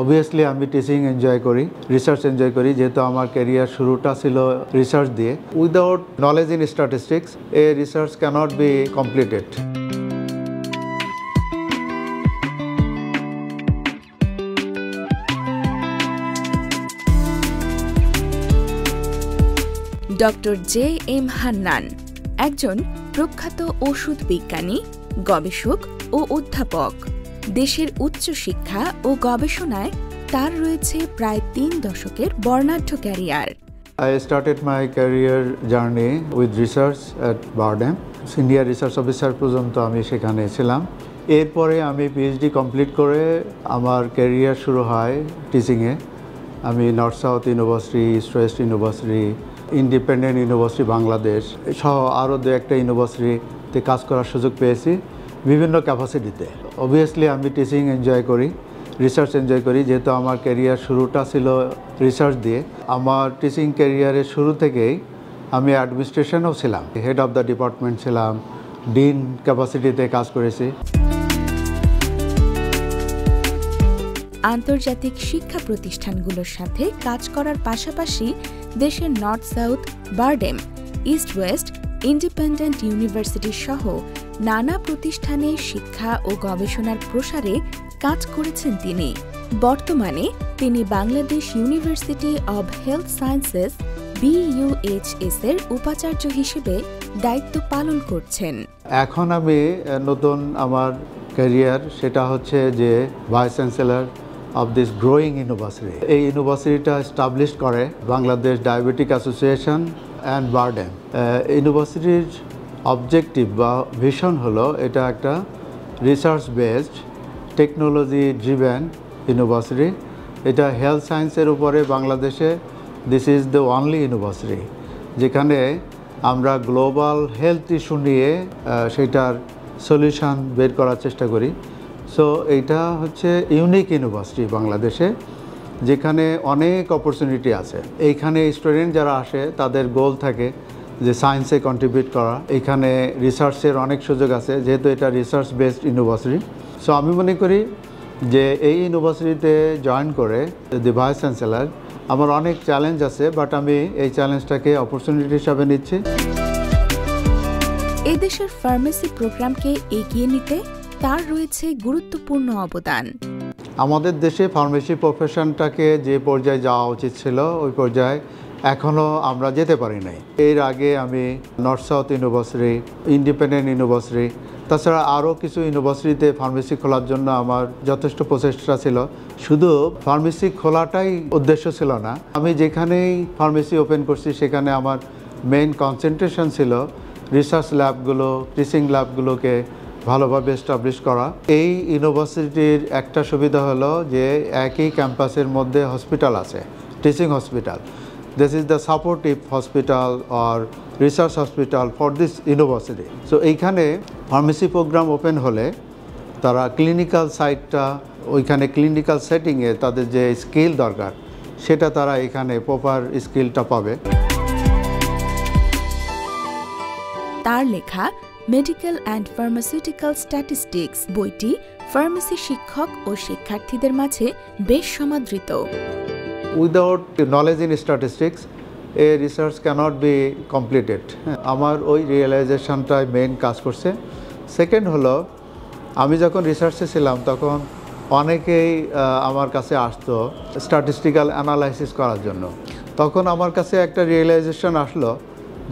Obviously আমি teaching enjoy করি, research enjoy করি, যেহেতু আমার ক্যারিয়ার শুরুটা ছিল রিসার্চ দিয়ে। Without knowledge in statistics a research cannot be completed. Doctor J M Hannan একজন প্রখ্যাত ওষুধ বিজ্ঞানী, গবেষক ও অধ্যাপক। দেশের উচ্চশিক্ষা ও গবেষণায় তার রয়েছে প্রায় 3 দশকের বর্ণাঢ্য career. I started my career journey with research at Bardem. Senior research officer পর্যন্ত আমি সেখানে ছিলাম। এরপরে আমি পিএইচডি কমপ্লিট করে আমার ক্যারিয়ার শুরু হয় টিচিংয়ে। আমি north south university, east West university, independent university Bangladesh সহ আরও 2-1টা ইউনিভার্সিটিতে কাজ করার সুযোগ পেয়েছি বিভিন্ন ক্যাপাসিটিতে। অবভিয়াসলি আমি টিচিং এনজয় করি, রিসার্চ এনজয় করি, যেহেতু আমার ক্যারিয়ার শুরুটা ছিল রিসার্চ দিয়ে। আমার টিচিং ক্যারিয়ারের শুরু থেকেই আমি অ্যাডমিনিস্ট্রেশনেও ছিলাম, হেড অফ দ্য ডিপার্টমেন্ট ছিলাম, ডিন ক্যাপাসিটিতে কাজ করেছি। আন্তর্জাতিক শিক্ষা প্রতিষ্ঠানগুলোর সাথে কাজ করার পাশাপাশি দেশের north south, BIRDEM, east West, independent university সহ নানা প্রতিষ্ঠানে শিক্ষা ও গবেষণার প্রসারে কাজ করেছেন তিনি। বর্তমানে তিনি Bangladesh university of health sciences BUHS এর উপাচার্য হিসেবে দায়িত্ব পালন করছেন। এখন আমি নতুন আমার ক্যারিয়ার সেটা হচ্ছে যে vice chancellor of this growing university. এই ইউনিভার্সিটিটা এস্টাবলিশ করে Bangladesh diabetic association and BIRDEM. ইউনিভার্সিটির অবজেক্টিভ বা ভিশন হলো এটা একটা research based technology driven university. এটা হেলথ সায়েন্সের উপরে বাংলাদেশে this is the only university যেখানে আমরা গ্লোবাল হেলথ ইস্যু নিয়ে সেটার সলিউশন বের করার চেষ্টা করি। সো এইটা হচ্ছে ইউনিক ইউনিভার্সিটি বাংলাদেশে, যেখানে অনেক অপরচুনিটি আছে। এইখানে স্টুডেন্ট যারা আসে তাদের গোল থাকে যে সায়েন্সে কন্ট্রিবিউট করা। এখানে রিসার্চের অনেক সুযোগ আছে যেহেতু এটা রিসার্চ বেসড ইউনিভার্সিটি। সো আমি মনে করি যে এই ইউনিভার্সিটিতে জয়েন করে দি ভাইস চ্যান্সেলর আমার অনেক চ্যালেঞ্জ আছে, বাট আমি এই চ্যালেঞ্জটাকে অপরচুনিটি হিসাবে নিচ্ছি। এদেশের ফার্মেসি প্রোগ্রামকে এগিয়ে নিতে তার রয়েছে গুরুত্বপূর্ণ অবদান। আমাদের দেশে ফার্মেসি প্রফেশনটাকে যে পর্যায়ে যাওয়া উচিত ছিল ওই পর্যায়ে এখনও আমরা যেতে পারি নাই। এর আগে আমি north south university, independent university, তাছাড়া আরও কিছু ইউনিভার্সিটিতে ফার্মেসি খোলার জন্য আমার যথেষ্ট প্রচেষ্টা ছিল। শুধু ফার্মেসি খোলাটাই উদ্দেশ্য ছিল না, আমি যেখানেই ফার্মেসি ওপেন করছি সেখানে আমার মেইন কনসেন্ট্রেশন ছিল রিসার্চ ল্যাবগুলো, টিচিং ল্যাবগুলোকে ভালোভাবে এস্টাবলিশ করা। এই ইউনিভার্সিটির একটা সুবিধা হলো যে একই ক্যাম্পাসের মধ্যে হসপিটাল আছে, teaching hospital. This is the supportive hospital or research hospital for this university. So এইখানে ফার্মেসি প্রোগ্রাম ওপেন হলে তারা ক্লিনিক্যাল সাইটটা, ওইখানে ক্লিনিক্যাল সেটিংয়ে তাদের যে স্কিল দরকার সেটা তারা এখানে প্রপার স্কিলটা পাবে। তার লেখা মেডিকেল অ্যান্ড ফার্মাসিউটিক্যাল স্ট্যাটিস্টিক্স বইটি ফার্মেসি শিক্ষক ও শিক্ষার্থীদের মাঝে বেশ সমাদৃত। Without knowledge in statistics a research cannot be completed. আমার ওই রিয়েলাইজেশনটাই মেইন কাজ করছে। সেকেন্ড হলো, আমি যখন রিসার্চে ছিলাম তখন অনেকেই আমার কাছে আসতো স্ট্যাটিস্টিক্যাল অ্যানালাইসিস করার জন্য। তখন আমার কাছে একটা রিয়েলাইজেশন আসলো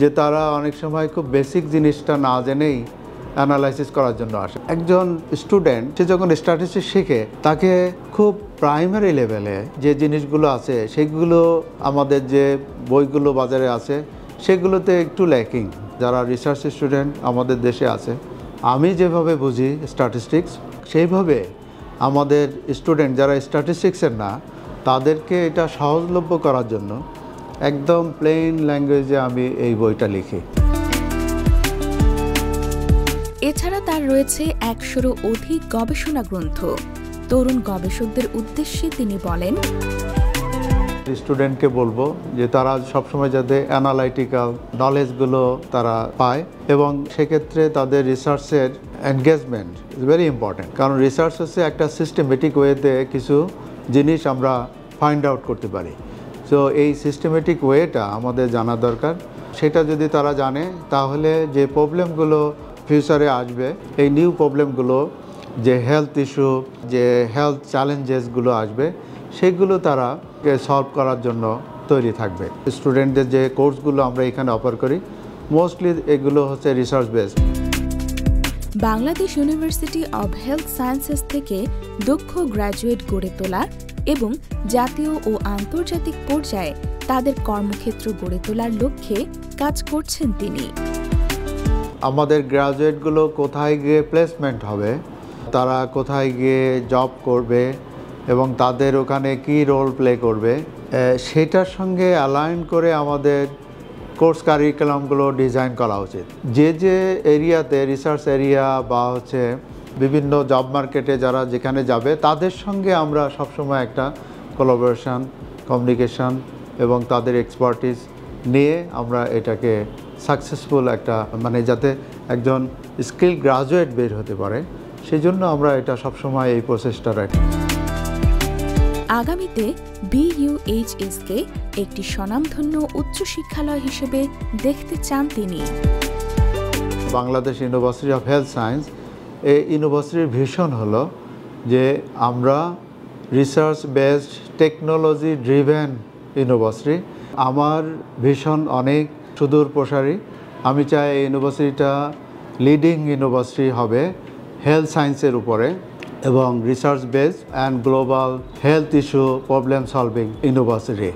যে তারা অনেক সময় খুব বেসিক জিনিসটা না জেনেই অ্যানালাইসিস করার জন্য আসে। একজন স্টুডেন্ট সে যখন স্ট্যাটিস্টিক্স শিখে তাকে খুব প্রাইমারি লেভেলে যে জিনিসগুলো আছে সেগুলো আমাদের যে বইগুলো বাজারে আছে সেগুলোতে একটু ল্যাকিং। যারা রিসার্চ স্টুডেন্ট আমাদের দেশে আছে, আমি যেভাবে বুঝি স্ট্যাটিস্টিক্স সেইভাবে আমাদের স্টুডেন্ট যারা স্ট্যাটিস্টিক্সের না তাদেরকে এটা সহজলভ্য করার জন্য একদম প্লেন ল্যাঙ্গুয়েজে আমি এই বইটা লিখি। এছাড়া তার রয়েছে 100-এরও অধিক গবেষণা গ্রন্থ। তরুণ গবেষকদের উদ্দেশ্যে তিনি বলেন, স্টুডেন্টকে বলবো যে তারা সবসময় যাতে অ্যানালাইটিক্যাল নলেজগুলো তারা পায় এবং সেক্ষেত্রে তাদের রিসার্চের এনগেজমেন্ট ইজ ভেরি ইম্পর্ট্যান্ট। কারণ রিসার্চ হচ্ছে একটা সিস্টেমেটিক ওয়েতে কিছু জিনিস আমরা ফাইন্ড আউট করতে পারি। সো এই সিস্টেমেটিক ওয়েটা আমাদের জানা দরকার। সেটা যদি তারা জানে তাহলে যে প্রবলেমগুলো ফিউচারে আসবে, এই নিউ প্রবলেমগুলো, যে হেলথ ইস্যু, যে হেলথ চ্যালেঞ্জেসগুলো আসবে, সেগুলো তারা সলভ করার জন্য তৈরি থাকবে। স্টুডেন্টদের যে কোর্সগুলো আমরা এখানে অফার করি মোস্টলি এগুলো হচ্ছে research based. Bangladesh university of health sciences থেকে দক্ষ গ্র্যাজুয়েট গড়ে তোলা এবং জাতীয় ও আন্তর্জাতিক পর্যায়ে তাদের কর্মক্ষেত্র গড়ে তোলার লক্ষ্যে কাজ করছেন তিনি। আমাদের গ্র্যাজুয়েটগুলো কোথায় গিয়ে প্লেসমেন্ট হবে, তারা কোথায় গিয়ে জব করবে এবং তাদের ওখানে কি রোল প্লে করবে, সেটার সঙ্গে অ্যালাইন করে আমাদের কোর্স কারিকুলামগুলো ডিজাইন করা উচিত। যে যে এরিয়াতে রিসার্চ এরিয়া বা হচ্ছে বিভিন্ন জব মার্কেটে যারা যেখানে যাবে তাদের সঙ্গে আমরা সবসময় একটা কোলাবোরেশন, কমিউনিকেশন এবং তাদের এক্সপার্টিস নিয়ে আমরা এটাকে সাকসেসফুল একটা যাতে একজন স্কিল গ্রাজুয়েট বের হতে পারে, সেই জন্য আমরা এটা সবসময় এই প্রসেসটা রাখি। আগামীতে BUHS-কে একটি স্বনামধন্য উচ্চশিক্ষালয় হিসেবে দেখতে চান তিনি। Bangladesh university of health science, এই ইউনিভার্সিটির ভিশন হলো যে আমরা research based technology driven university. আমার ভিশন অনেক সুদূর প্রসারী। আমি চাই এই ইউনিভার্সিটিটা লিডিং ইউনিভার্সিটি হবে হেলথ সায়েন্সের উপরে এবং research based and global health issue problem solving university.